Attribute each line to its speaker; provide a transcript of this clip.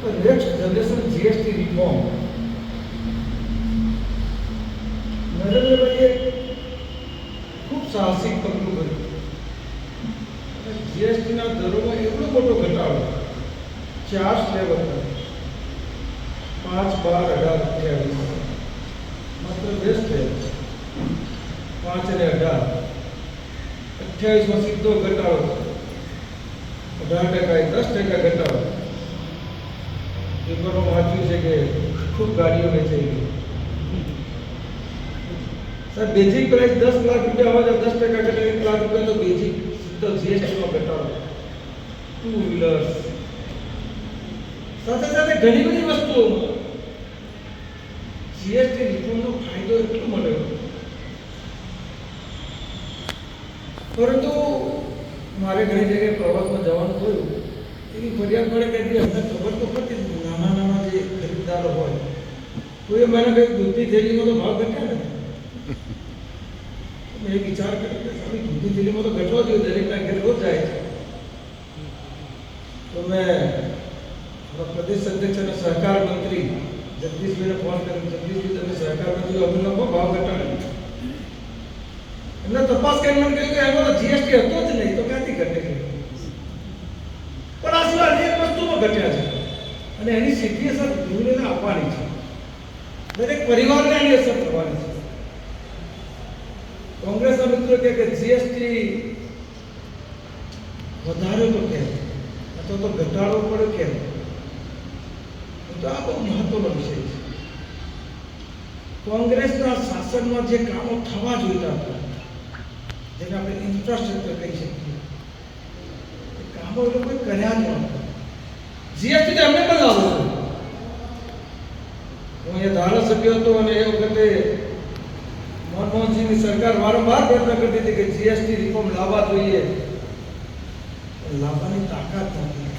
Speaker 1: Next generation GST reform नरेंद्रभाઈએ ખૂબ સાહસિક પગલું ભર્યું. જીએસટીના દરોમાં એટલો મોટો ઘટાડો 4 સ્લેબ હતા, 5, 12, 18, 28 માત્ર 2 સ્લેબ, 5 અને 18, 28માં સીધો ઘટાડો 18%, 10% ઘટાડો. પેપરમાં વાંચ્યું છે કે ખૂબ ગાડીઓ વેચાઈ ગઈ. સર બેઝિક પ્રાઇસ 10 લાખ રૂપિયા હોય તો 10% ઘટે 1 લાખ રૂપિયા તો બેઝિક સીધો જીએસટીમાં ઘટાડો. 2 વ્હીલર્સ સાથે સાથે ઘણી બધી વસ્તુઓમાં જીએસટી રિફોર્મનો ફાયદો એટલો મળ્યો. પરંતુ મારે ઘણી જગ્યાએ પ્રવાસમાં જવાનું થયું, એવી ફરિયાદ મળે કે અમને ખબર તો પડતી નાના નાના જે ખરીદદારો હોય તો એ મને કંઈક દૂધની થેલીમાં તો ભાવ ઘટ્યા ને. મેં વિચાર કર્યો કે સારી દૂધની થેલીમાં તો ઘટવા જોઈએ, દરેકના ઘેર રોજ જાય છે. તો મેં પ્રદેશ અધ્યક્ષ અને સહકાર મંત્રી જગદીશભાઈને ફોન કર્યો. જગદીશભાઈ, તમે સહકાર મંત્રી અમે લોકો ભાવ ઘટાડે. એમને તપાસ કરીને મને કહ્યું કે એમાં તો જીએસટી હતો જ નહીં, તો ક્યાંથી ઘટે? પણ આ સિવાય અનેક વસ્તુમાં ઘટ્યા છે અને એની સીધી અસર ગૃહિણીને આપવાની છે, દરેક પરિવારને એની અસર થવાની છે. કોંગ્રેસના મિત્રો કહે કે જીએસટી વધાર્યો તો કેમ, અથવા તો ઘટાડવો પડે કેમ? તો આ બહુ મહત્વનો વિષય છે. કોંગ્રેસના શાસનમાં જે કામો થવા જોઈતા હતા, જેને આપણે ઇન્ફ્રાસ્ટ્રક્ચર કહી શકીએ, એ કામો એ લોકોએ કર્યા જ નહોતા. જીએસટી તો એમને પણ લાવવો. હું અહીંયા ધારાસભ્ય હતો અને એ વખતે મનમોહનસિંહની સરકાર વારંવાર પ્રયત્ન કરતી હતી કે જીએસટી રિફોર્મ લાવવા જોઈએ, લાવવાની તાકાત નથી.